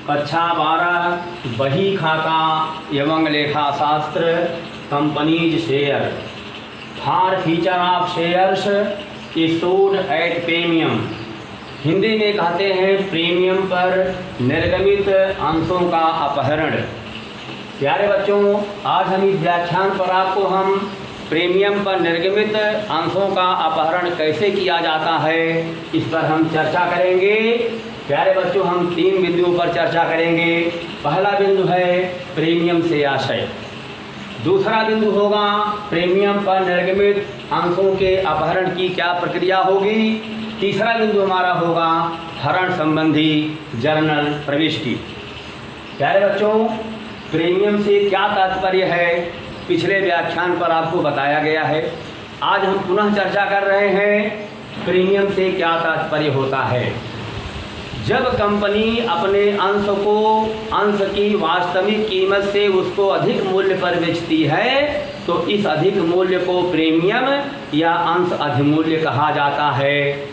कक्षा 12 बही खाता एवं लेखा शास्त्र companies share for feature of shares issued at premium. Hindi में कहते हैं प्रीमियम पर निर्गमित अंशों का अपहरण। प्यारे बच्चों, आज हम इस व्याख्यान पर आपको हम प्रीमियम पर निर्गमित अंशों का अपहरण कैसे किया जाता है इस पर हम चर्चा करेंगे। प्यारे बच्चों, हम 3 बिंदुओं पर चर्चा करेंगे। पहला बिंदु है प्रीमियम से आशय, दूसरा बिंदु होगा प्रीमियम पर निर्गमित अंशों के अपहरण की क्या प्रक्रिया होगी, तीसरा बिंदु हमारा होगा हरण संबंधी जर्नल प्रविष्टि। प्यारे बच्चों, प्रीमियम से क्या तात्पर्य है पिछले व्याख्यान पर आपको बताया गया है। आज हम पुनः चर्चा कर रहे हैं प्रीमियम से क्या तात्पर्य होता है। जब कंपनी अपने अंश की वास्तविक कीमत से उसको अधिक मूल्य पर बेचती है तो इस अधिक मूल्य को प्रीमियम या अंश अधिमूल्य कहा जाता है।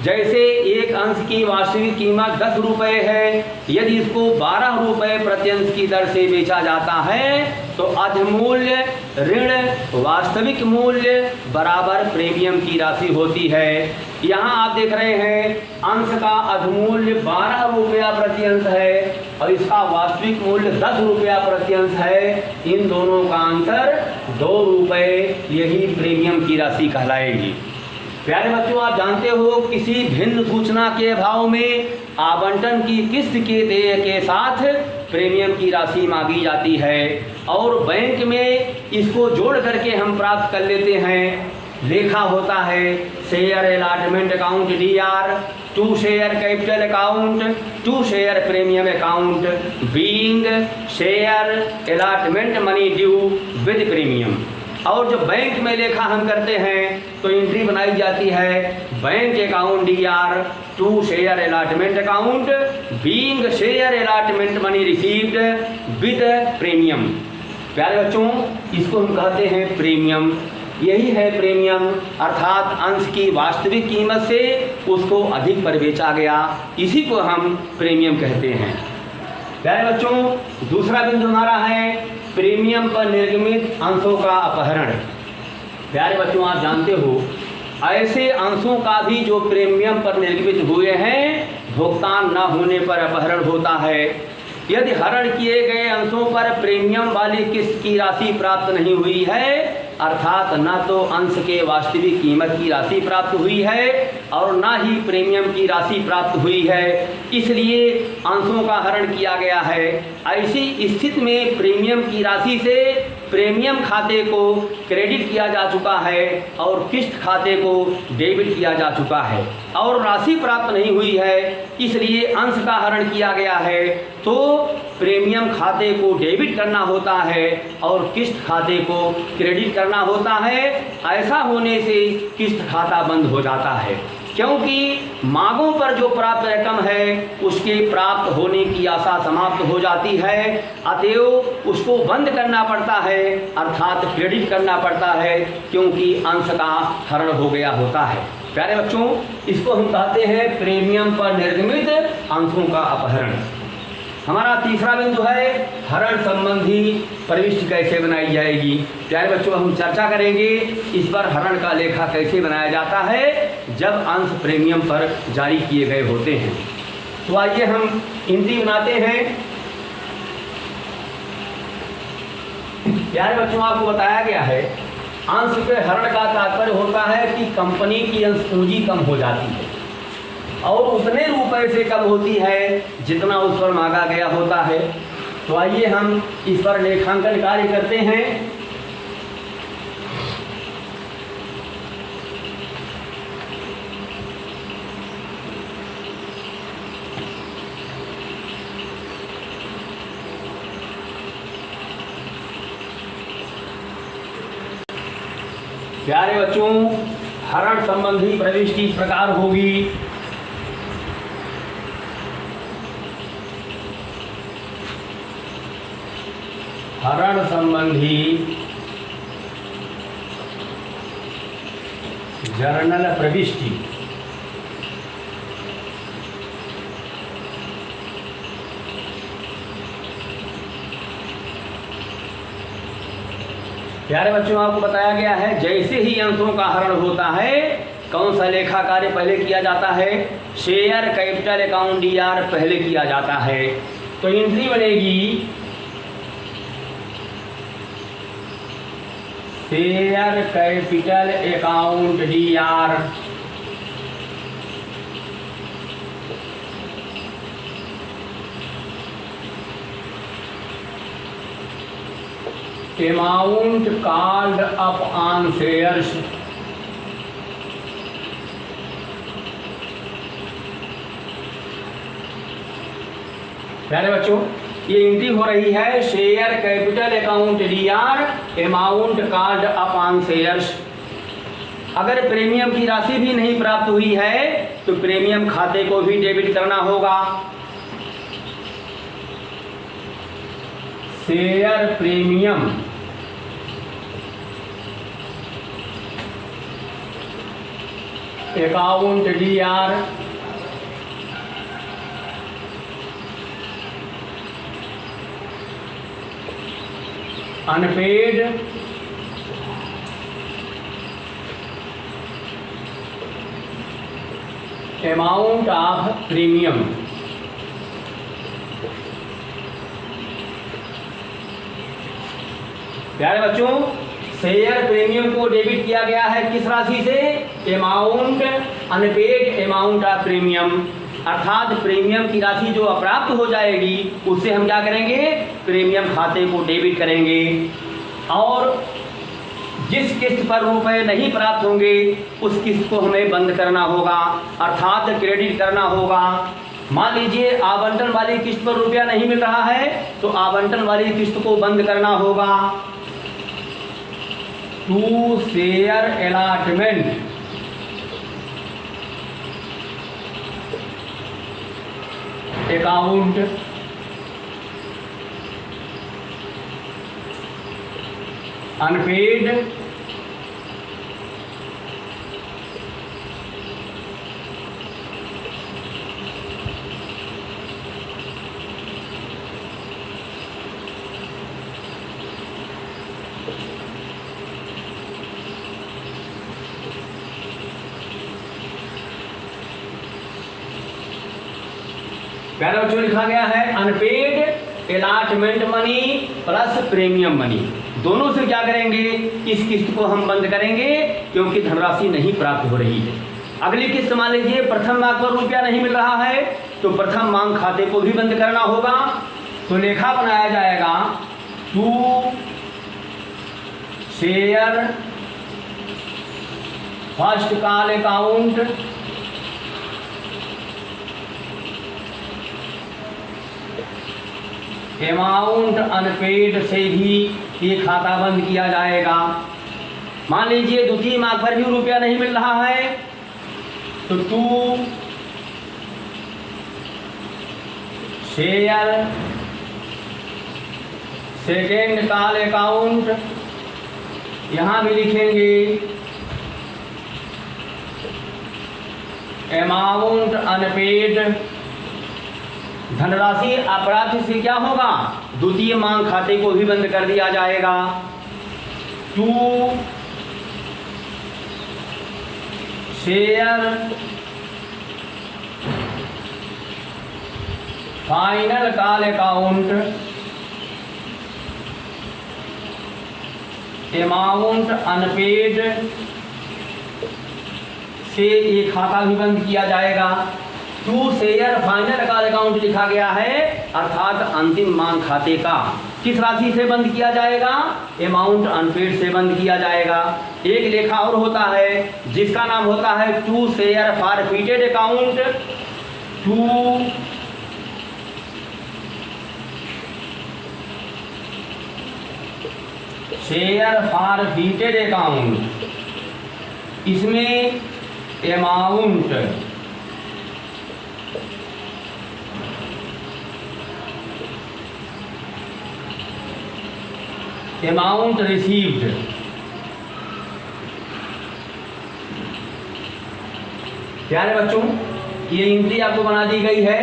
जैसे एक अंश की वास्तविक कीमत 10 रुपये है, यदि इसको 12 रुपये प्रति अंश की दर से बेचा जाता है तो अधिमूल्य ऋण वास्तविक मूल्य बराबर प्रीमियम की राशि होती है। यहाँ आप देख रहे हैं अंश का अधिमूल्य 12 रुपया प्रति अंश है और इसका वास्तविक मूल्य 10 रुपया प्रति अंश है। इन दोनों का अंतर 2 रुपये, यही प्रीमियम की राशि कहलाएगी। प्यारे बच्चों, आप जानते हो किसी भिन्न सूचना के अभाव में आवंटन की किस्त के देय के साथ प्रीमियम की राशि मांगी जाती है और बैंक में इसको जोड़ करके हम प्राप्त कर लेते हैं। लेखा होता है share allotment account DR, 2 share capital account, 2 share premium account, being share allotment money due with premium. और जब बैंक में लेखा हम करते हैं तो एंट्री बनाई जाती है bank account DR, 2 share allotment account, being share allotment money received with premium. प्यारे बच्चों, इसको हम कहते हैं प्रीमियम। यही है प्रीमियम, अर्थात अंश की वास्तविक कीमत से उसको अधिक पर बेचा गया, इसी को हम प्रीमियम कहते हैं। प्यारे बच्चों, दूसरा बिंदु हमारा है प्रीमियम पर निर्गमित अंशों का अपहरण। प्यारे बच्चों, आप जानते हो ऐसे अंशों का भी जो प्रीमियम पर निर्गमित हुए हैं भुगतान न होने पर अपहरण होता है। यदि हरण किए गए अंशों पर प्रीमियम वाली किस्त की राशि प्राप्त नहीं हुई है, अर्थात न तो अंश के वास्तविक कीमत की राशि प्राप्त हुई है और न ही प्रीमियम की राशि प्राप्त हुई है, इसलिए अंशों का हरण किया गया है। ऐसी स्थिति में प्रीमियम की राशि से प्रीमियम खाते को क्रेडिट किया जा चुका है और किस्त खाते को डेबिट किया जा चुका है और राशि प्राप्त नहीं हुई है, इसलिए अंश का हरण किया गया है तो प्रीमियम खाते को डेबिट करना होता है और किस्त खाते को क्रेडिट करना होता है। ऐसा होने से किस्त खाता बंद हो जाता है, क्योंकि मांगों पर जो प्राप्त रकम है उसके प्राप्त होने की आशा समाप्त हो जाती है, अतएव उसको बंद करना पड़ता है, अर्थात क्रेडिट करना पड़ता है, क्योंकि अंश का हरण हो गया होता है। प्यारे बच्चों, इसको हम कहते हैं प्रीमियम पर निर्गमित अंशों का अपहरण। हमारा तीसरा बिंदु है हरण संबंधी प्रविष्टि कैसे बनाई जाएगी। प्यारे बच्चों, हम चर्चा करेंगे इस पर हरण का लेखा कैसे बनाया जाता है जब अंश प्रीमियम पर जारी किए गए होते हैं। तो आइए हम एंट्री बनाते हैं। प्यारे बच्चों, आपको बताया गया है अंश के हरण का तात्पर्य होता है कि कंपनी की अंश पूंजी कम हो जाती है और उतने रुपए से कम होती है जितना उस पर मांगा गया होता है। तो आइए हम इस पर लेखांकन कार्य करते हैं। प्यारे बच्चों, हरण संबंधी प्रविष्टि इस प्रकार होगी। हरण संबंधी जर्नल प्रविष्टि। प्यारे बच्चों, आपको बताया गया है जैसे ही अंशों का हरण होता है कौन सा लेखा कार्य पहले किया जाता है, शेयर कैपिटल अकाउंट DR पहले किया जाता है। तो एंट्री बनेगी share capital account DR, amount called up on shares, प्यारे बच्चों ये एंट्री हो रही है share capital account DR, amount called up on shares. अगर प्रीमियम की राशि भी नहीं प्राप्त हुई है तो प्रीमियम खाते को भी डेबिट करना होगा। Share premium account DR, unpaid amount of premium, प्यारे बच्चों शेयर प्रीमियम को डेबिट किया गया है किस राशि से, amount unpaid amount of premium, अर्थात प्रीमियम की राशि जो अप्राप्त हो जाएगी उससे हम क्या करेंगे, प्रीमियम खाते को डेबिट करेंगे। और जिस किस्त पर रुपए नहीं प्राप्त होंगे उस किस्त को हमें बंद करना होगा, अर्थात क्रेडिट करना होगा। मान लीजिए आवंटन वाली किस्त पर रुपया नहीं मिल रहा है तो आवंटन वाली किस्त को बंद करना होगा। To share allotment, account unpaid पहला जो लिखा गया है unpaid allotment money plus premium money, दोनों से क्या करेंगे, इस किस्त को हम बंद करेंगे क्योंकि धनराशि नहीं प्राप्त हो रही है। अगली किस्त मान लीजिए प्रथम मांग पर रुपया नहीं मिल रहा है तो प्रथम मांग खाते को भी बंद करना होगा। तो लेखा बनाया जाएगा to share first call account amount unpaid से भी ये खाता बंद किया जाएगा। मान लीजिए द्वितीय मांग पर भी रुपया नहीं मिल रहा है तो to share second call account, यहाँ भी लिखेंगे अमाउंट अनपेड, धनराशि अपराध से क्या होगा, द्वितीय मांग खाते को भी बंद कर दिया जाएगा। To share final call account amount unpaid से ये खाता भी बंद किया जाएगा। To share final call account लिखा गया है अर्थात अंतिम मांग खाते का किस राशि से बंद किया जाएगा, अमाउंट अनपेड से बंद किया जाएगा। एक लेखा और होता है जिसका नाम होता है to share forfeited account, to share forfeited account, इसमें अमाउंट अमाउंट रिसीव्ड, प्यारे बच्चों ये एंट्री आपको बना दी गई है।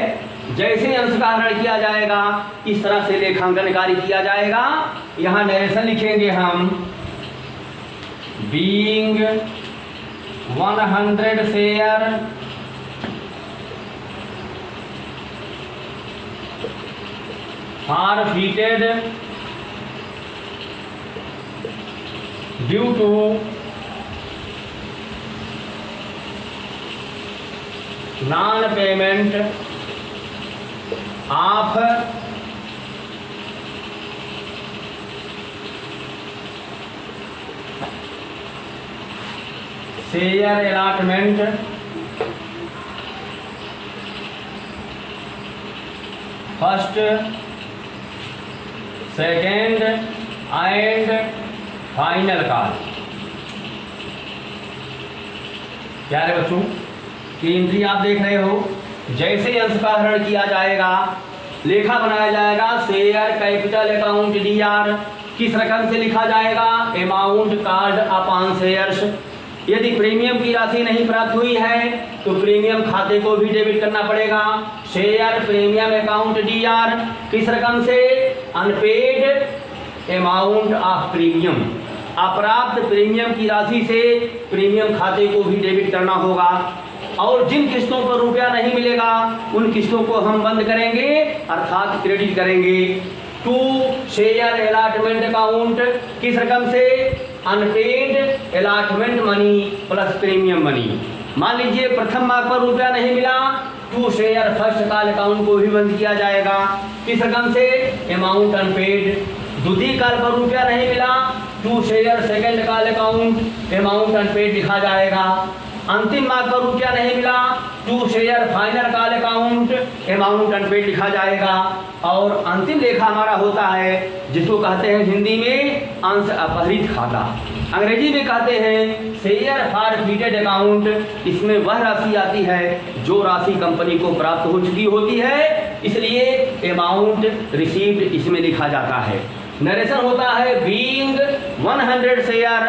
जैसे अंश का हरण किया जाएगा इस तरह से लेखांकन कार्य किया जाएगा। यहाँ नरेशन लिखेंगे हम being 100 share forfeited due to non-payment of share allotment first, second and final call. प्यारे बच्चों, ये एंट्री आप देख रहे हो। जैसे अंश का हरण किया जाएगा, लेखा बनाया जाएगा, शेयर कैपिटल अकाउंट डीआर किस रकम से लिखा जाएगा? Amount card upon shares. यदि प्रीमियम की राशि नहीं प्राप्त हुई है तो प्रीमियम खाते को भी डेबिट करना पड़ेगा। शेयर प्रीमियम अकाउंट डीआर किस रकम से? अनपेड अमाउंट ऑफ प्रीमियम, अप्राप्त प्रीमियम की राशि से प्रीमियम खाते को भी डेबिट करना होगा। और जिन किस्तों पर रुपया नहीं मिलेगा उन किस्तों को हम बंद करेंगे अर्थात क्रेडिट करेंगे। टू शेयर अलॉटमेंट अकाउंट किस रकम से? Unpaid allotment money plus premium money. मान लीजिए प्रथम माह पर रुपया नहीं मिला, to share first call account को भी बंद किया जाएगा। किस रकम से? Amount unpaid. द्वितीय काल पर रुपया नहीं मिला, to share second call account amount unpaid लिखा जाएगा। अंतिम माह पर रुपया नहीं मिला, to share final call account amount unpaid लिखा जाएगा। और अंतिम लेखा हमारा होता है जिसको कहते हैं हिंदी में अंश अपहृत खाता, अंग्रेजी में कहते हैं शेयर फॉरफिटेड अकाउंट। इसमें वह राशि आती है जो राशि कंपनी को प्राप्त हो चुकी होती है, इसलिए अमाउंट रिसीव्ड इसमें लिखा जाता है। नरेशन होता है बीइंग 100 शेयर,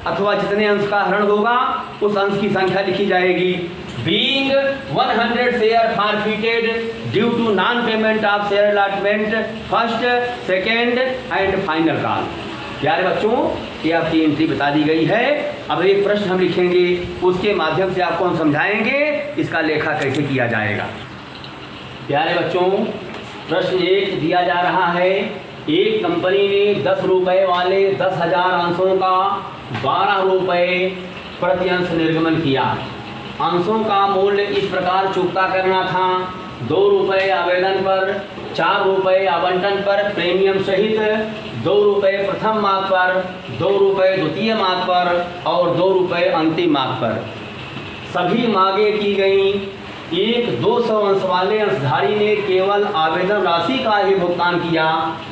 अथवा जितने अंश का हरण होगा उस अंश की संख्या लिखी जाएगी। Being 100 share forfeited due to non payment of share allotment first, second and final call. प्यारे बच्चों, ये आपकी एंट्री बता दी गई है। अब एक प्रश्न हम लिखेंगे, उसके माध्यम से आपको हम समझाएंगे इसका लेखा कैसे किया जाएगा। प्यारे बच्चों, प्रश्न 1 दिया जा रहा है, एक कंपनी ने 10 रुपये वाले 10,000 अंशों का 12 रुपये प्रति अंश निर्गमन किया। अंशों का मूल्य इस प्रकार चुकता करना था: 2 रुपये आवेदन पर, 4 रुपये आवंटन पर प्रीमियम सहित, 2 रुपये प्रथम माह पर, 2 रुपये द्वितीय माह पर और 2 रुपये अंतिम माह पर। सभी मांगे की गई। एक 200 अंश वाले अंशधारी ने केवल आवेदन राशि का ही भुगतान किया।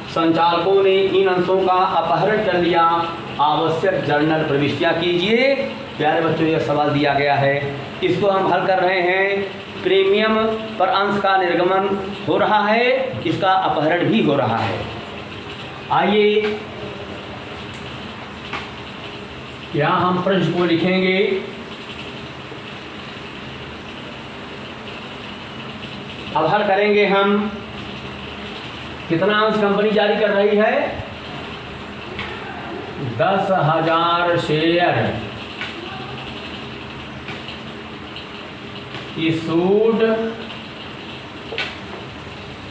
संचालकों ने इन अंशों का अपहरण कर लिया। आवश्यक जर्नल प्रविष्टियाँ कीजिए। प्यारे बच्चों, यह सवाल दिया गया है, इसको हम हल कर रहे हैं। प्रीमियम पर अंश का निर्गमन हो रहा है, इसका अपहरण भी हो रहा है। आइए यहाँ हम प्रश्न को लिखेंगे। अब हल करेंगे हम। कितना अंश कंपनी जारी कर रही है? 10,000 share issued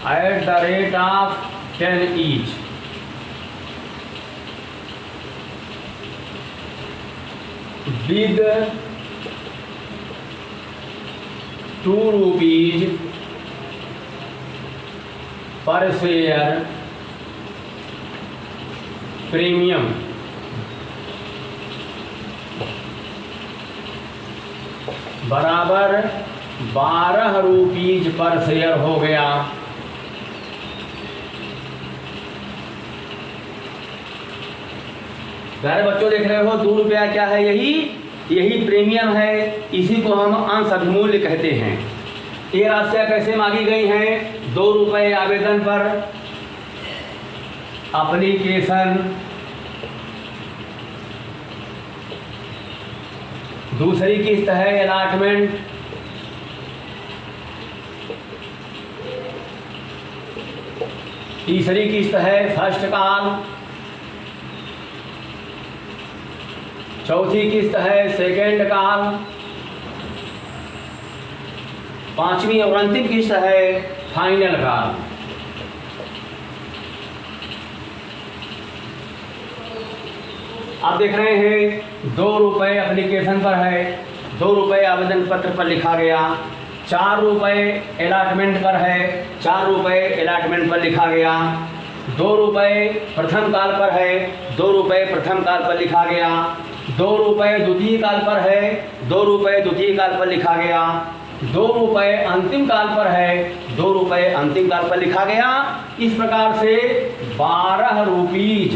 at the rate of 10 each. With 2 rupees पर शेयर प्रीमियम बराबर 12 रुपीज पर शेयर हो गया। प्यारे बच्चों, देख रहे हो 2 रुपया क्या है? यही प्रीमियम है। इसी को हम अंश अभिमूल्य कहते हैं। ये राशियाँ कैसे मांगी गई हैं? 2 रुपये आवेदन पर, एप्लीकेशन, दूसरी किस्त है अलॉटमेंट, तीसरी किस्त है फर्स्ट कॉल, चौथी किस्त है सेकेंड काल, पांचवी और अंतिम किस्त है फाइनल काल। आप देख रहे हैं 2 रुपये एप्लीकेशन पर है, 2 रुपये आवेदन पत्र पर लिखा गया, 4 रुपये अलॉटमेंट पर है, 4 रुपये अलॉटमेंट पर लिखा गया, 2 रुपये प्रथम काल पर है, 2 रुपये प्रथम काल पर लिखा गया, 2 रुपये द्वितीय काल पर है, 2 रुपये द्वितीय काल पर लिखा गया, 2 रुपये अंतिम काल पर है, 2 रुपये अंतिम काल पर लिखा गया। इस प्रकार से 12 rupees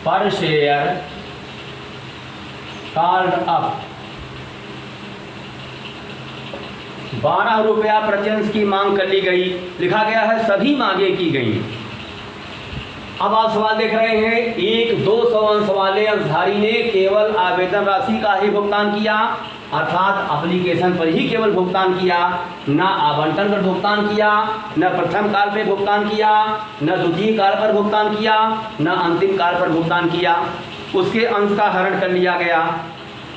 per share called up, 12 रुपया प्रत्यंश की मांग कर ली गई, लिखा गया है सभी मांगे की गई। अब आप सवाल देख रहे हैं, 1-200 अंश वाले अंशधारी ने केवल आवेदन राशि का ही भुगतान किया, अर्थात एप्लीकेशन पर ही केवल भुगतान किया, न आवंटन पर भुगतान किया, न प्रथम काल पे भुगतान किया, न द्वितीय काल पर भुगतान किया, न अंतिम काल पर भुगतान किया, उसके अंश का हरण कर लिया गया।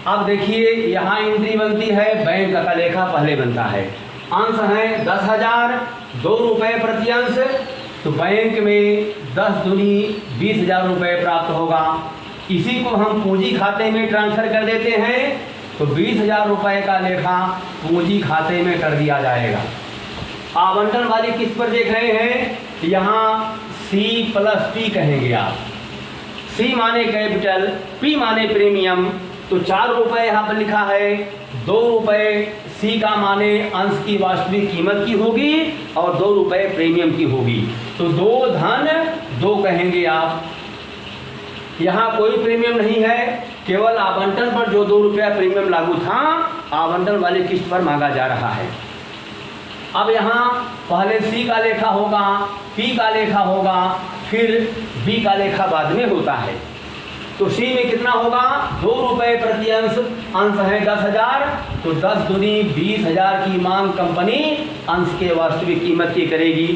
अब देखिए यहाँ एंट्री बनती है, बैंक का लेखा पहले बनता है, अंश है 10,000, 2 रुपये प्रति अंश, तो बैंक में 10 दूनी 20,000 रुपये प्राप्त होगा। इसी को हम पूंजी खाते में ट्रांसफर कर देते हैं, तो 20,000 रुपये का लेखा पूंजी खाते में कर दिया जाएगा। आवंटन वाली किस्त पर देख रहे हैं, यहाँ C+P कहेंगे आप, C माने कैपिटल, P माने प्रीमियम, तो 4 रुपये यहाँ पर लिखा है, 2 रुपये C का माने अंश की वास्तविक कीमत की होगी और 2 रुपये प्रीमियम की होगी, तो 2 धन 2 कहेंगे आप। यहाँ कोई प्रीमियम नहीं है, केवल आवंटन पर जो 2 रुपया प्रीमियम लागू था, आवंटन वाली किस्त पर मांगा जा रहा है। अब यहाँ पहले C का लेखा होगा, P का लेखा होगा, फिर B का लेखा बाद में होता है। तो C में कितना होगा, 2 रुपये प्रति अंश, अंश है 10,000, तो 10 दूनी 20,000 की मांग कंपनी अंश के वास्तविक कीमत की करेगी।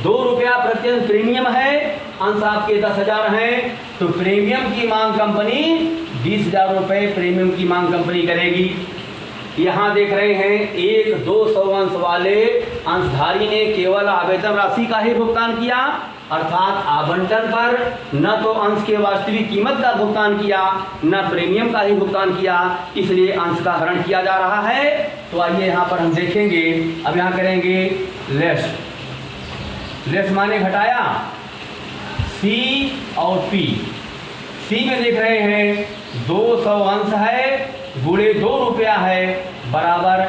2 रुपया प्रति अंश प्रीमियम है, अंश आपके 10,000 है, तो प्रीमियम की मांग कंपनी 20,000 रुपये प्रीमियम की मांग कंपनी करेगी। यहाँ देख रहे हैं 1-200 अंश वाले अंशधारी ने केवल आवेदन राशि का ही भुगतान किया, अर्थात आवंटन पर न तो अंश के वास्तविक कीमत का भुगतान किया, न प्रीमियम का ही भुगतान किया, इसलिए अंश का हरण किया जा रहा है। तो आइए यहाँ पर हम देखेंगे, अब यहाँ करेंगे लेस, लेस माने घटाया, C और P। C में देख रहे हैं 200 अंश है, गुणे 2 रुपया है, बराबर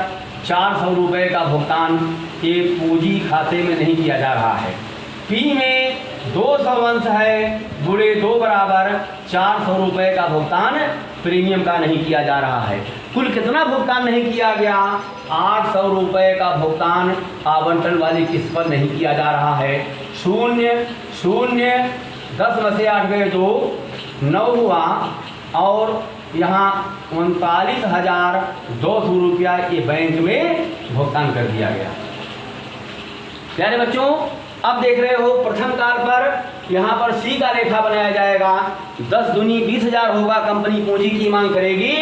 400 रुपये का भुगतान ये पूंजी खाते में नहीं किया जा रहा है। P में 200 अंश है, गुणे 2 बराबर 400 रुपये का भुगतान प्रीमियम का नहीं किया जा रहा है। कुल कितना भुगतान नहीं किया गया, 800 रुपये का भुगतान आवंटन वाली किस्त पर नहीं किया जा रहा है। 0 0 10 में से 8 गए तो 9 हुआ, और यहाँ 39,200 रुपया ये बैंक में भुगतान कर दिया गया। प्यारे बच्चों, अब देख रहे हो प्रथम काल पर यहाँ पर C का लेखा बनाया जाएगा, 10 दूनी 20,000 होगा, कंपनी पूंजी की मांग करेगी,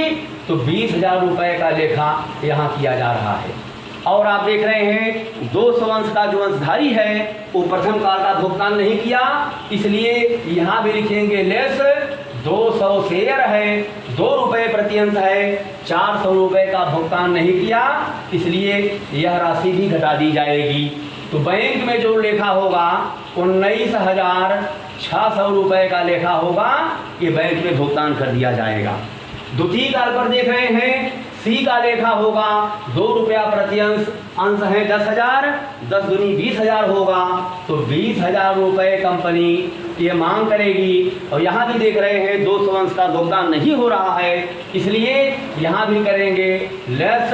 तो 20,000 रुपये का लेखा यहाँ किया जा रहा है। और आप देख रहे हैं 200 अंश का जो अंशधारी है वो प्रथम काल का भुगतान नहीं किया, इसलिए यहाँ भी लिखेंगे लेस, 200 शेयर है, 2 रुपये प्रति अंश है, 400 रुपये का भुगतान नहीं किया, इसलिए यह राशि भी घटा दी जाएगी। तो बैंक में जो लेखा होगा 19,600 रुपये का लेखा होगा, ये बैंक में भुगतान कर दिया जाएगा। द्वितीय काल पर देख रहे हैं C का लेखा होगा 2 रुपया प्रति अंश, अंश है 10,000, 10 दूनी 20,000 होगा, तो 20,000 रुपये कंपनी ये मांग करेगी। और यहाँ भी देख रहे हैं 200 अंश का भुगतान नहीं हो रहा है, इसलिए यहाँ भी करेंगे लेस,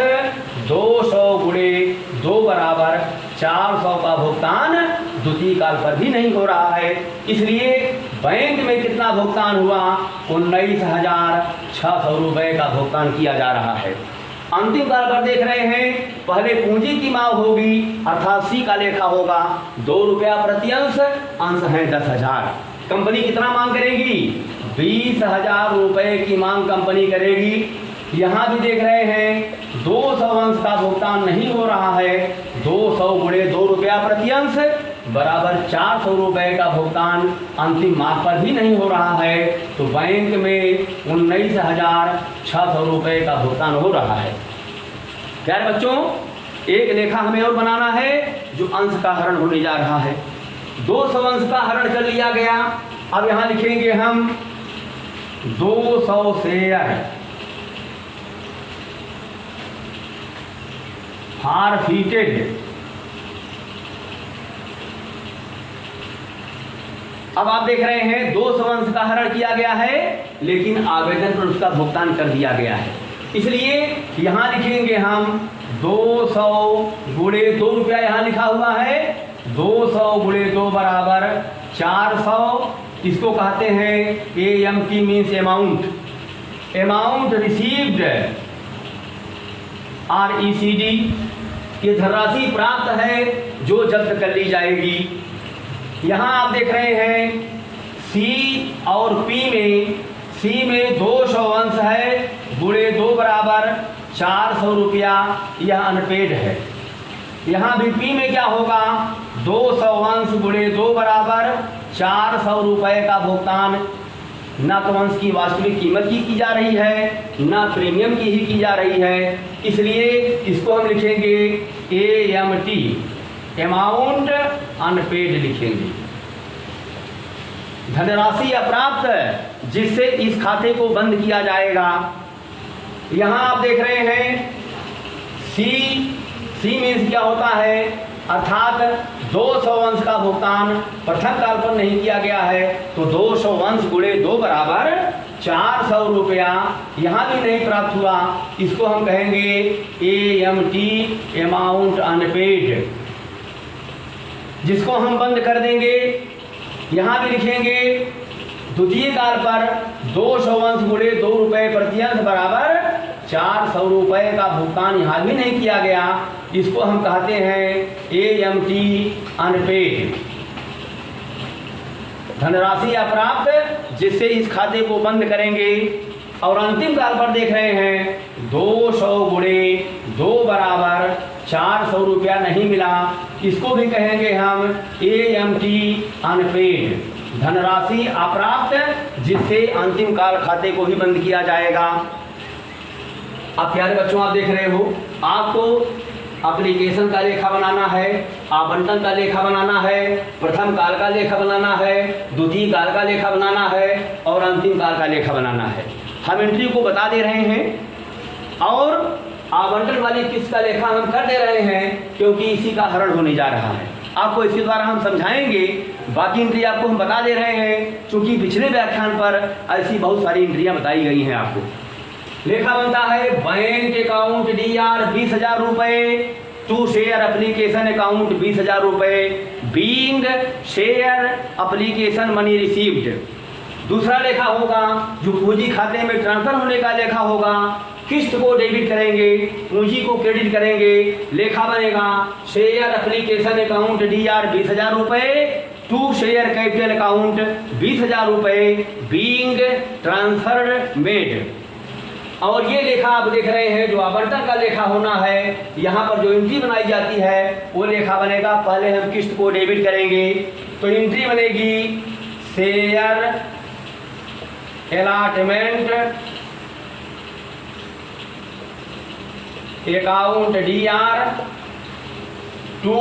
200 गुणे 2 बराबर 400 का भुगतान द्वितीय काल पर भी नहीं हो रहा है, इसलिए बैंक में कितना भुगतान हुआ, 19,600 रुपये का भुगतान किया जा रहा है। अंतिम काल पर देख रहे हैं पहले पूंजी की मांग होगी, अर्थात C का लेखा होगा 2 रुपया प्रति अंश, अंश है 10,000। कंपनी कितना मांग करेगी, 20,000 रुपये की मांग कंपनी करेगी। यहाँ भी देख रहे हैं 200 अंश का भुगतान नहीं हो रहा है, 200 गुणे 2 रुपया प्रति अंश बराबर 400 रुपये का भुगतान अंतिम माह पर भी नहीं हो रहा है, तो बैंक में 19,600 रुपये का भुगतान हो रहा है। प्यारे बच्चों, एक लेखा हमें और बनाना है जो अंश का हरण होने जा रहा है। 200 अंश का हरण कर लिया गया। अब यहाँ लिखेंगे हम 200 शेयर फॉरफिटेड। अब आप देख रहे हैं 200 अंश का हरण किया गया है, लेकिन आवेदन पर उसका भुगतान कर दिया गया है, इसलिए यहां लिखेंगे हम 200 गुणे 2 रुपया यहाँ लिखा हुआ है, 200 गुणे 2 बराबर 400। इसको कहते हैं AMT means amount received RECD। ये धनराशि प्राप्त है जो जब्त कर ली जाएगी। यहाँ आप देख रहे हैं C और C में 200 अंश है, गुणे 2 बराबर 400 रुपया, यह अनपेड है। यहाँ भी P में क्या होगा, 200 अंश गुणे 2 बराबर 400 रुपये का भुगतान ना तो अंश की वास्तविक कीमत की जा रही है, ना प्रीमियम की ही की जा रही है, इसलिए इसको हम लिखेंगे AMT अमाउंट अनपेड लिखेंगे। धनराशि अप्राप्त जिससे इस खाते को बंद किया जाएगा। यहाँ आप देख रहे हैं C मीन्स क्या होता है, अर्थात 200 अंश का भुगतान प्रथम काल पर नहीं किया गया है, तो 200 अंश गुणे 2 बराबर 400 रुपया यहाँ भी नहीं प्राप्त हुआ, इसको हम कहेंगे AMT अमाउंट अनपेड, जिसको हम बंद कर देंगे। यहाँ भी लिखेंगे द्वितीय काल पर 200 अंश गुणे 2 रुपये प्रति अंश बराबर 400 रुपये का भुगतान यहाँ भी नहीं किया गया, इसको हम कहते हैं AMT अनपेड, धनराशि अप्राप्त जिससे इस खाते को बंद करेंगे। और अंतिम काल पर देख रहे हैं 200 गुणे 2 बराबर 400 रुपया नहीं मिला, इसको भी कहेंगे हम AMT अनपेड, धनराशि अप्राप्त जिससे अंतिम काल खाते को ही बंद किया जाएगा। अब प्यारे बच्चों, आप देख रहे हो, आपको एप्लीकेशन का लेखा बनाना है, आवंटन का लेखा बनाना है, प्रथम काल का लेखा बनाना है, द्वितीय काल का लेखा बनाना है और अंतिम काल का लेखा बनाना है। हम एंट्री को बता दे रहे हैं और आवंटन वाली किस्त का लेखा हम कर दे रहे हैं, क्योंकि इसी का हरण होने जा रहा है। आपको इसके द्वारा हम समझाएंगे, बाकी एंट्री आपको हम बता दे रहे हैं, क्योंकि पिछले व्याख्यान पर ऐसी बहुत सारी एंट्रियाँ बताई गई हैं आपको। लेखा बनता है बैंक अकाउंट DR 20,000 रुपये, टू शेयर एप्लीकेशन अकाउंट 20,000 रुपये, being share application money received. दूसरा लेखा होगा जो पूंजी खाते में ट्रांसफर होने का लेखा होगा, किस्त को डेबिट करेंगे, पूंजी को क्रेडिट करेंगे, लेखा बनेगा शेयर एप्लीकेशन अकाउंट DR 20,000 रुपये, टू शेयर कैपिटल अकाउंट 20,000 रुपये, बीइंग ट्रांसफर्ड मेड। और ये लेखा आप देख रहे हैं जो आवंटन का लेखा होना है, यहाँ पर जो एंट्री बनाई जाती है वो लेखा बनेगा। पहले हम किस्त को डेबिट करेंगे तो एंट्री बनेगी share allotment account DR, to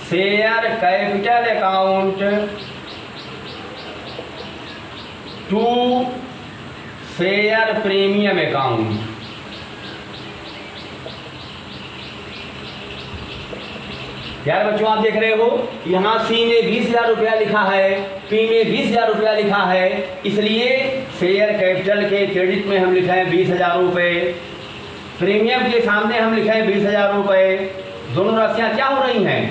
share capital account, to share premium account. यार बच्चों, आप देख रहे हो यहाँ C में 20,000 रुपया लिखा है, P में 20,000 रुपया लिखा है, इसलिए शेयर कैपिटल के क्रेडिट में हम लिखे हैं 20,000 रुपये, प्रीमियम के सामने हम लिखे हैं 20,000 रुपये। दोनों राशियाँ क्या हो रही हैं,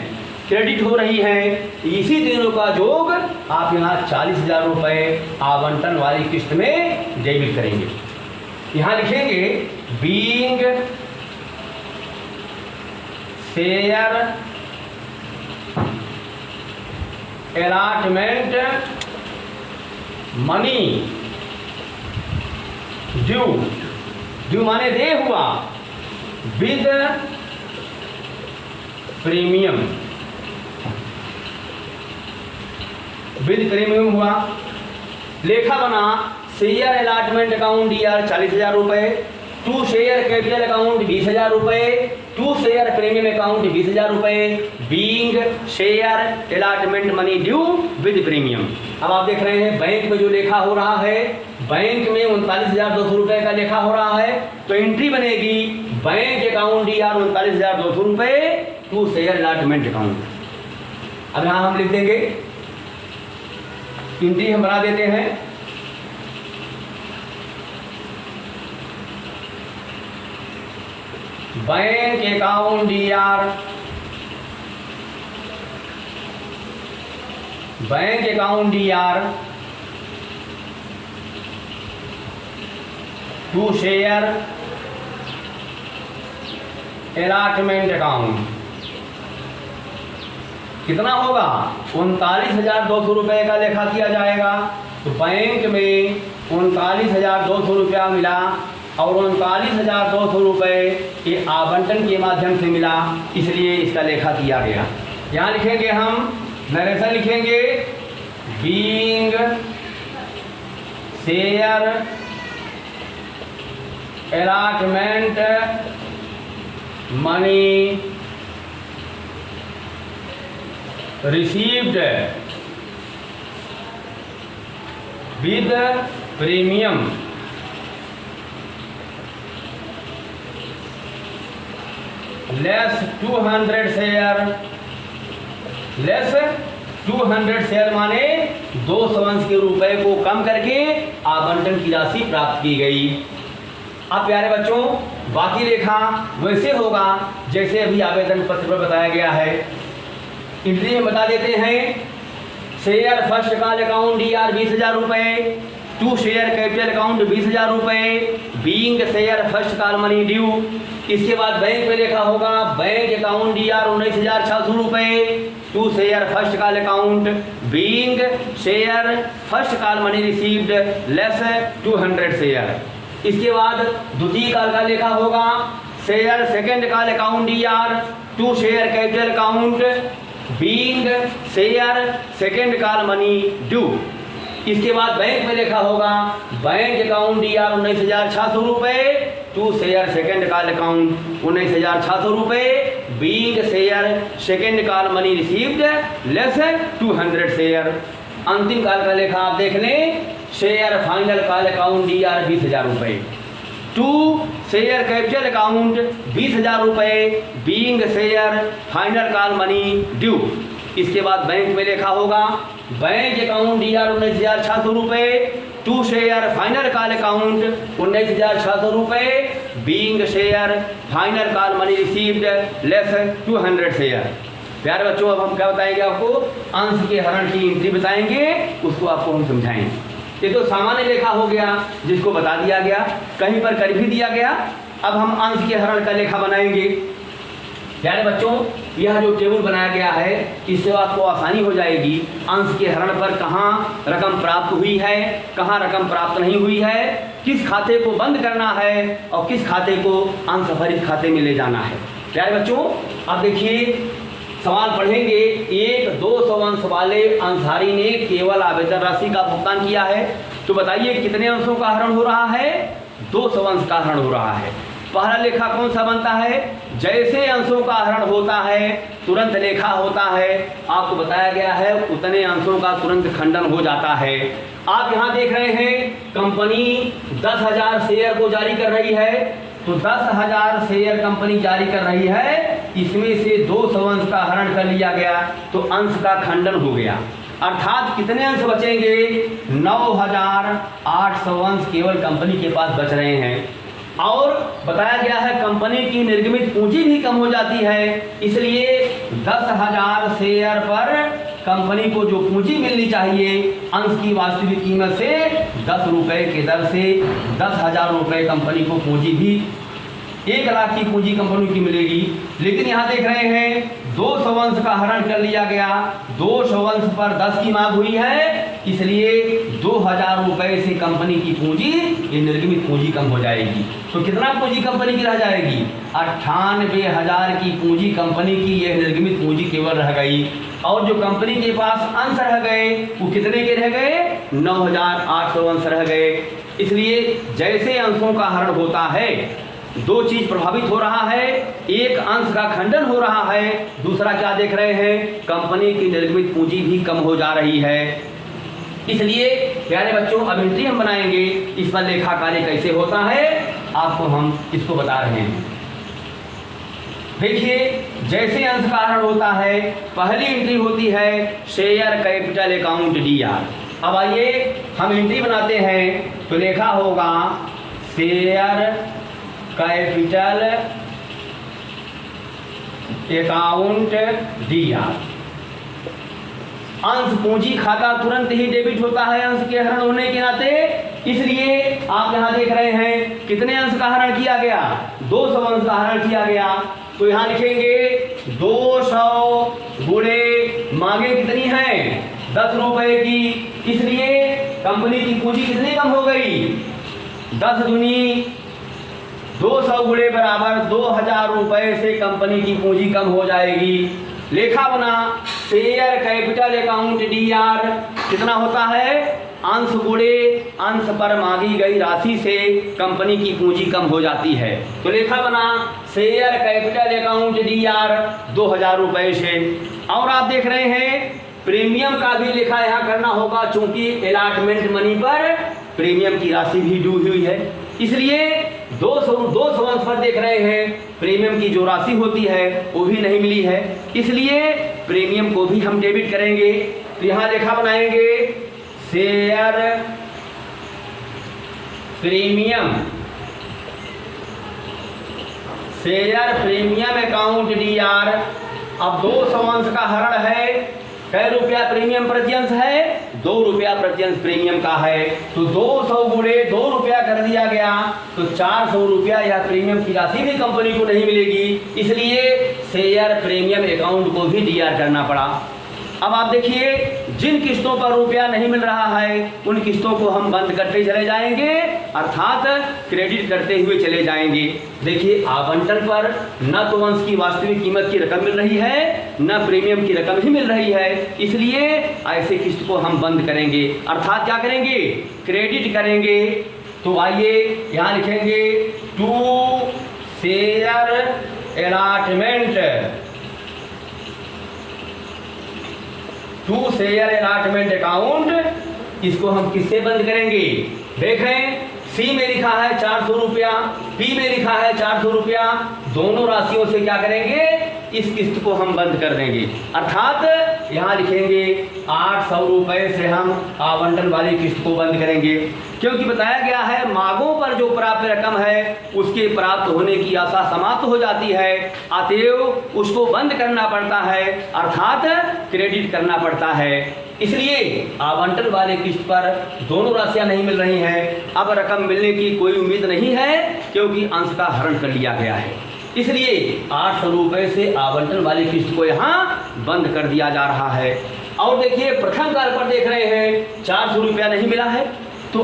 क्रेडिट हो रही हैं। इसी तीनों का योग आप यहाँ 40,000 रुपये आवंटन वाली किस्त में डेबिट करेंगे। यहाँ लिखेंगे being share allotment money due, due माने दे हुआ, विद प्रीमियम, विद प्रीमियम हुआ। लेखा बना शेयर अलॉटमेंट अकाउंट डीआर 40,000 रुपये, टू शेयर कैपिटल अकाउंट 20,000 रुपये, टू शेयर प्रीमियम अकाउंट 20,000 रुपये, being share allotment money due with premium. अब आप देख रहे हैं बैंक में जो लेखा हो रहा है, बैंक में 39,200 रुपये का लेखा हो रहा है, तो एंट्री बनेगी बैंक अकाउंट डीआर 39,200 रुपये, टू शेयर अलॉटमेंट अकाउंट। अब यहाँ हम लिख देंगे, एंट्री हम बना देते हैं, bank account DR, bank account DR to share allotment account. कितना होगा? 39,200 रुपये का लेखा किया जाएगा। तो बैंक में 39,200 रुपया मिला और 39,200 रुपये ये आवंटन के माध्यम से मिला, इसलिए इसका लेखा किया गया। यहाँ लिखेंगे हम, नरेशन लिखेंगे, being share allotment money received with premium less 200 share, less 200 share माने 200 अंश के रुपए को कम करके आवंटन की राशि प्राप्त की गई। अब प्यारे बच्चों, बाकी लेखा वैसे होगा जैसे अभी आवेदन पत्र पर बताया गया है। एंट्री में बता देते हैं, share first call account DR 20,000 रुपये, टू शेयर कैपिटल अकाउंट 20,000 रुपये, being share first call money due. इसके बाद बैंक में लिखा होगा बैंक अकाउंट डीआर 19,600 रुपये, to share first call account, being share first call money received less 200 share. इसके बाद द्वितीय काल का लेखा होगा share second call account DR, to share capital account, being share second call money due. इसके बाद bank में लिखा होगा बैंक अकाउंट डीआर 19,600 रुपये, to share second call account 19,600 रुपये, being share second call money received less 200 share. अंतिम call का लेखा आप देख लें, share final call account DR 20,000 रुपये, टू शेयर कैपिटल अकाउंट 20,000 रुपये, being share final call money due. इसके बाद बैंक में लिखा होगा बैंक अकाउंट डीआर 19,600 रुपये, to share final call account 19,600 रुपये, being share final call money received less 200 share. प्यारे बच्चों, अब हम क्या बताएंगे आपको, अंश के हरण की एंट्री बताएंगे, उसको आपको हम समझाएंगे। ये तो सामान्य लेखा हो गया जिसको बता दिया गया, कहीं पर कर भी दिया गया। अब हम अंश के हरण का लेखा बनाएंगे। प्यारे बच्चों, यह जो टेबल बनाया गया है इससे आपको आसानी हो जाएगी अंश के हरण पर कहाँ रकम प्राप्त हुई है, कहाँ रकम प्राप्त नहीं हुई है, किस खाते को बंद करना है और किस खाते को अंशभरित खाते में ले जाना है। प्यारे बच्चों, अब देखिए सवाल पढ़ेंगे। 1-200 अंश वाले अंशधारी ने केवल आवेदन राशि का भुगतान किया है, तो बताइए कितने अंशों का हरण हो रहा है? 200 अंश का हरण हो रहा है। पहला लेखा कौन सा बनता है? जैसे अंशों का हरण होता है तुरंत लेखा होता है, आपको बताया गया है उतने अंशों का तुरंत खंडन हो जाता है। आप यहाँ देख रहे हैं कंपनी 10,000 शेयर को जारी कर रही है, तो 10,000 शेयर कंपनी जारी कर रही है, इसमें से 200 अंश का हरण कर लिया गया तो अंश का खंडन हो गया। अर्थात कितने अंश बचेंगे? 9,800 अंश केवल कंपनी के पास बच रहे हैं। और बताया गया है कंपनी की निर्गमित पूंजी भी कम हो जाती है, इसलिए 10,000 शेयर पर कंपनी को जो पूंजी मिलनी चाहिए अंश की वास्तविक कीमत से 10 रुपये के दर से 10,000 रुपये कंपनी को पूंजी भी 1 लाख की पूंजी कंपनी की मिलेगी। लेकिन यहाँ देख रहे हैं 200 अंश का हरण कर लिया गया, 200 अंश पर 10 की मांग हुई है, इसलिए 2000 रुपए से कंपनी की पूंजी, ये निर्गमित पूंजी कम हो जाएगी। तो कितना पूंजी कंपनी की रह जाएगी? 98,000 की पूंजी कंपनी की, यह निर्गमित पूंजी केवल रह गई। और जो कंपनी के पास अंश रह गए वो कितने के रह गए? 9,800 अंश रह गए। इसलिए जैसे अंशों का हरण होता है, 2 चीज प्रभावित हो रहा है, एक अंश का खंडन हो रहा है, दूसरा क्या देख रहे हैं? कंपनी की निर्गमित पूंजी भी कम हो जा रही है। इसलिए प्यारे बच्चों, अब एंट्री हम बनाएंगे, इस पर लेखा कार्य कैसे होता है आपको हम इसको बता रहे हैं। देखिए, जैसे अंश का हरण होता है, पहली एंट्री होती है शेयर कैपिटल अकाउंट DR। अब आइए हम एंट्री बनाते हैं, तो लेखा होगा शेयर कैपिटल अकाउंट DR। अंश पूंजी खाता तुरंत ही डेबिट होता है अंश के हरण होने के नाते, इसलिए आप यहां देख रहे हैं कितने अंश का हरण किया गया? 200 अंश का हरण किया गया। तो यहां लिखेंगे 200 गुणे मांगे कितनी है? 10 रुपए की, इसलिए कंपनी की पूंजी कितनी कम हो गई? 10 दूनी 200 गुणे बराबर 2000 रुपए से कंपनी की पूंजी कम हो जाएगी। लेखा बना शेयर कैपिटल अकाउंट DR कितना होता है? अंश गुणे अंश पर मांगी गई राशि से कंपनी की पूंजी कम हो जाती है। तो लेखा बना शेयर कैपिटल अकाउंट DR 2000 रुपए से। और आप देख रहे हैं प्रीमियम का भी लेखा यहाँ करना होगा, चूंकि अलॉटमेंट मनी पर प्रीमियम की राशि भी डूबी हुई है, इसलिए 200 अंश पर देख रहे हैं प्रीमियम की जो राशि होती है वो भी नहीं मिली है, इसलिए प्रीमियम को भी हम डेबिट करेंगे। तो यहाँ लेखा बनाएंगे share premium, share premium account DR। अब 200 अंश का हरण है, कै रुपया प्रीमियम प्रति अंश है? 2 रुपया प्रति अंश प्रीमियम का है। तो 200 गुणे 2 रुपया कर दिया गया, तो 400 रुपया यह प्रीमियम की राशि भी कंपनी को नहीं मिलेगी, इसलिए शेयर प्रीमियम अकाउंट को भी DR करना पड़ा। अब आप देखिए, जिन किस्तों पर रुपया नहीं मिल रहा है उन किस्तों को हम बंद करते चले जाएंगे, अर्थात क्रेडिट करते हुए चले जाएंगे। देखिए, आवंटन पर न तो अंश की वास्तविक कीमत की रकम मिल रही है, न प्रीमियम की रकम ही मिल रही है, इसलिए ऐसे किस्त को हम बंद करेंगे, अर्थात क्या करेंगे? क्रेडिट करेंगे। तो आइए यहाँ लिखेंगे to share allotment, to share allotment account, इसको हम किससे बंद करेंगे? देखें, C में लिखा है 400 रुपया, P में लिखा है 400 रुपया, दोनों राशियों से क्या करेंगे? इस किस्त को हम बंद कर देंगे, अर्थात यहाँ लिखेंगे 800 रुपए से हम आवंटन वाली किस्त को बंद करेंगे, क्योंकि बताया गया है मांगों पर जो प्राप्त रकम है उसके प्राप्त होने की आशा समाप्त हो जाती है, अतएव उसको बंद करना पड़ता है, अर्थात क्रेडिट करना पड़ता है। इसलिए आवंटन वाले किस्त पर दोनों राशियां नहीं मिल रही हैं, अब रकम मिलने की कोई उम्मीद नहीं है, क्योंकि अंश का हरण कर लिया गया है, इसलिए 800 रुपए से आवंटन वाली किस्त को यहाँ बंद कर दिया जा रहा है। और देखिए, प्रथम कार्य पर देख रहे हैं 400 रुपया नहीं मिला है, तो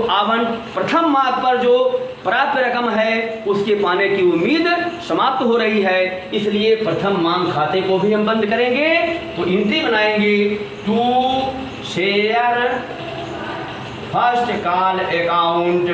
प्रथम मांग पर जो प्राप्त रकम है उसके पाने की उम्मीद समाप्त हो रही है, इसलिए प्रथम मांग खाते को भी हम बंद करेंगे। तो एंट्री बनाएंगे to share first call account.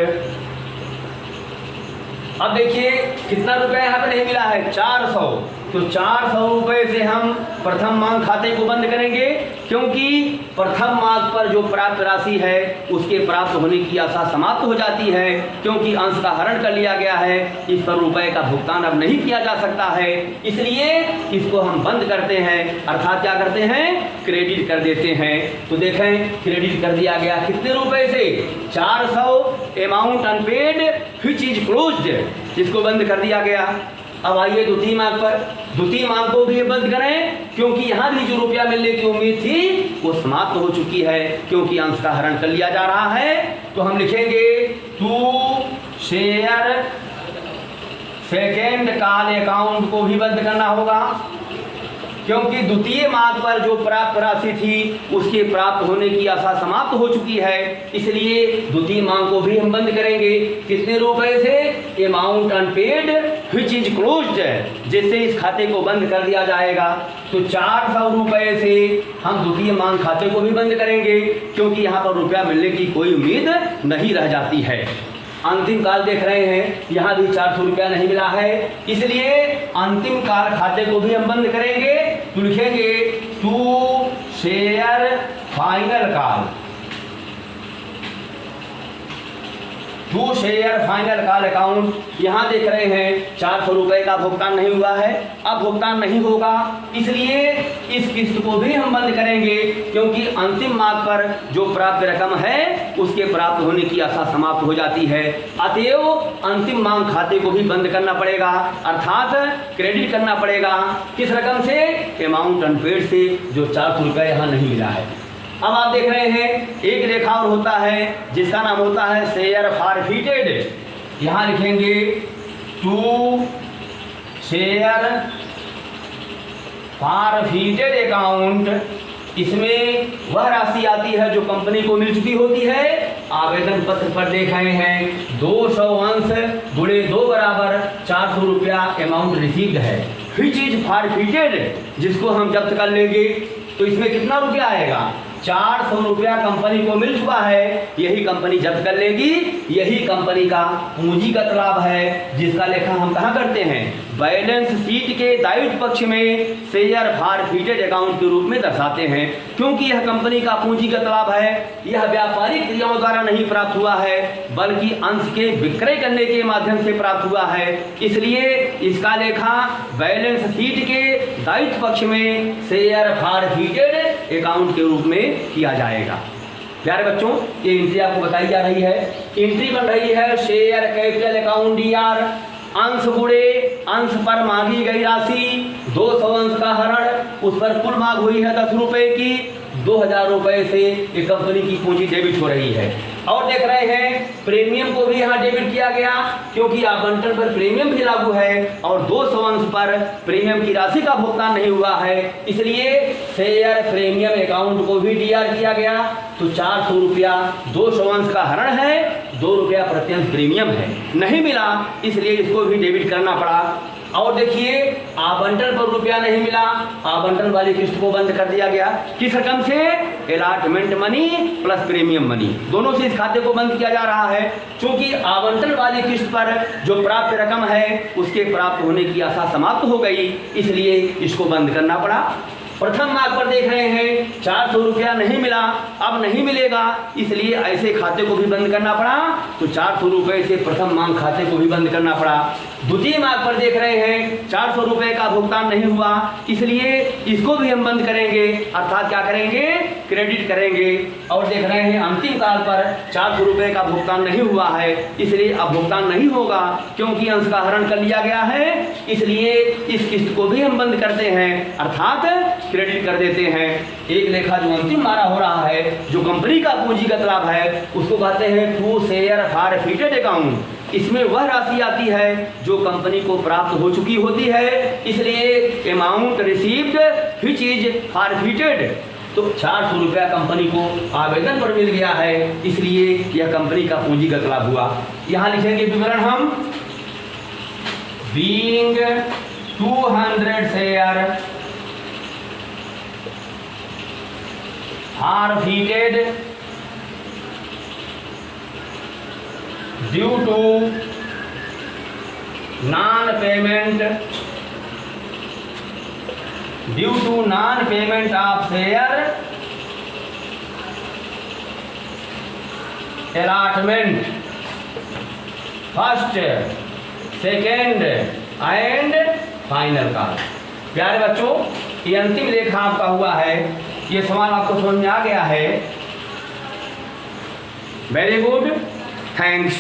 अब देखिए कितना रुपया यहाँ पे नहीं मिला है? 400, तो 400 रुपए से हम प्रथम मांग खाते को बंद करेंगे, क्योंकि प्रथम मांग पर जो प्राप्त राशि है उसके प्राप्त होने की आशा समाप्त हो जाती है, क्योंकि अंश का हरण कर लिया गया है, इस पर रुपए का भुगतान अब नहीं किया जा सकता है, इसलिए इसको हम बंद करते हैं, अर्थात क्या करते हैं? क्रेडिट कर देते हैं। तो देखें, क्रेडिट कर दिया गया कितने रुपए से? 400, amount unpaid which is closed, जिसको बंद कर दिया गया। अब आइए द्वितीय मांग पर, द्वितीय मांग को भी बंद करें, क्योंकि यहाँ भी जो रुपया मिलने की उम्मीद थी वो समाप्त हो चुकी है, क्योंकि अंश का हरण कर लिया जा रहा है। तो हम लिखेंगे to share second call account को भी बंद करना होगा, क्योंकि द्वितीय मांग पर जो प्राप्त राशि थी उसके प्राप्त होने की आशा समाप्त हो चुकी है, इसलिए द्वितीय मांग को भी हम बंद करेंगे। कितने रुपए से? Amount unpaid which is closed, जिससे इस खाते को बंद कर दिया जाएगा। तो 400 रुपए से हम द्वितीय मांग खाते को भी बंद करेंगे, क्योंकि यहाँ पर रुपया मिलने की कोई उम्मीद नहीं रह जाती है। अंतिम काल देख रहे हैं, यहाँ भी 400 रुपया नहीं मिला है, इसलिए अंतिम काल खाते को भी हम बंद करेंगे। तो लिखेंगे to share final call, to share final call account. यहाँ देख रहे हैं 400 रुपए का भुगतान नहीं हुआ है, अब भुगतान नहीं होगा, इसलिए इस किस्त को भी हम बंद करेंगे, क्योंकि अंतिम मांग पर जो प्राप्त रकम है उसके प्राप्त होने की आशा समाप्त हो जाती है। अतएव अंतिम मांग खाते को भी बंद करना पड़ेगा, अर्थात क्रेडिट करना पड़ेगा। किस रकम से? अमाउंट अनपेड से, जो 400 रुपये यहाँ नहीं मिला है। अब आप देख रहे हैं एक रेखा और होता है जिसका नाम होता है शेयर फॉरफिटेड। यहाँ लिखेंगे टू शेयर फॉरफिटेड अकाउंट। इसमें वह राशि आती है जो कंपनी को मिल चुकी होती है। आवेदन पत्र पर देख रहे हैं 200 अंश गुणे 2 बराबर 400 रुपया अमाउंट रिसीव्ड है। विच इज फॉरफिटेड, जिसको हम जब्त कर लेंगे। तो इसमें कितना रुपया आएगा? 400 रुपया कंपनी को मिल चुका है, यही कंपनी जब्त कर लेगी। यही कंपनी का पूंजीगत लाभ है, जिसका लेखा हम कहाँ करते हैं? बैलेंस शीट के दायित्व पक्ष में शेयर फॉरफिटेड अकाउंट के रूप में दर्शाते हैं। क्योंकि यह कंपनी का पूंजीगत लाभ है, यह व्यापारिक क्रियाओं द्वारा नहीं प्राप्त हुआ है, बल्कि अंश के विक्रय करने के माध्यम से प्राप्त हुआ है, इसलिए इसका लेखा बैलेंस शीट के दायित्व पक्ष में शेयर फॉरफिटेड अकाउंट के रूप में किया जाएगा। प्यारे बच्चों, ये एंट्री आपको बताई जा रही है। एंट्री बन रही है शेयर कैपिटल अकाउंट डीआर, अंश गुणे अंश पर मांगी गई राशि 200 अंश का हरण, उस पर कुल मांग हुई है 10 रुपए की। 2000 रुपए से ये कंपनी की पूंजी डेबिट हो रही है। और देख रहे हैं प्रीमियम को भी यहाँ डेबिट किया गया, क्योंकि आवंटन पर प्रीमियम भी लागू है और 200 अंश पर प्रीमियम की राशि का भुगतान नहीं हुआ है, इसलिए शेयर प्रीमियम अकाउंट को भी डीआर किया गया। तो 400 रुपया 200 अंश का हरण है, 2 रुपया प्रत्यंश प्रीमियम है, नहीं मिला, इसलिए इसको भी डेबिट करना पड़ा। और देखिए आवंटन पर रुपया नहीं मिला, आवंटन वाली किस्त को बंद कर दिया गया। किस रकम से? Allotment money plus premium money, दोनों से इस खाते को बंद किया जा रहा है। क्योंकि आवंटन वाली किस्त पर जो प्राप्त रकम है उसके प्राप्त होने की आशा समाप्त हो गई, इसलिए इसको बंद करना पड़ा। प्रथम मांग पर देख रहे हैं 400 रुपया नहीं मिला, अब नहीं मिलेगा, इसलिए ऐसे खाते को भी बंद करना पड़ा। तो 400 रुपये से प्रथम मांग खाते को भी बंद करना पड़ा। द्वितीय मांग पर देख रहे हैं 400 रुपये का भुगतान नहीं हुआ, इसलिए इसको भी हम बंद करेंगे, अर्थात क्या करेंगे? क्रेडिट करेंगे। और देख रहे हैं अंतिम काल पर 400 रुपये का भुगतान नहीं हुआ है, इसलिए अब भुगतान नहीं होगा, क्योंकि अंश का हरण कर लिया गया है, इसलिए इस किस्त को भी हम बंद करते हैं, अर्थात क्रेडिट कर देते हैं। एक लेखा जो अंतिम मारा हो रहा है, जो कंपनी का पूंजीगत लाभ है, उसको कहते हैं टू शेयर फॉरफिटेड अकाउंट। इसमें वह राशि आती है जो कंपनी को प्राप्त हो चुकी होती है, इसलिए amount received which is forfeited. तो 400 रुपया कंपनी को आवेदन पर मिल गया है, इसलिए यह कंपनी का पूंजीगत लाभ हुआ। यहाँ लिखेंगे विवरण हम, being 200 share forfeited due to non-payment of share allotment first, second and final call। प्यारे बच्चों, ये अंतिम लेखा आपका हुआ है। ये सवाल आपको समझ में आ गया है? Very good, thanks.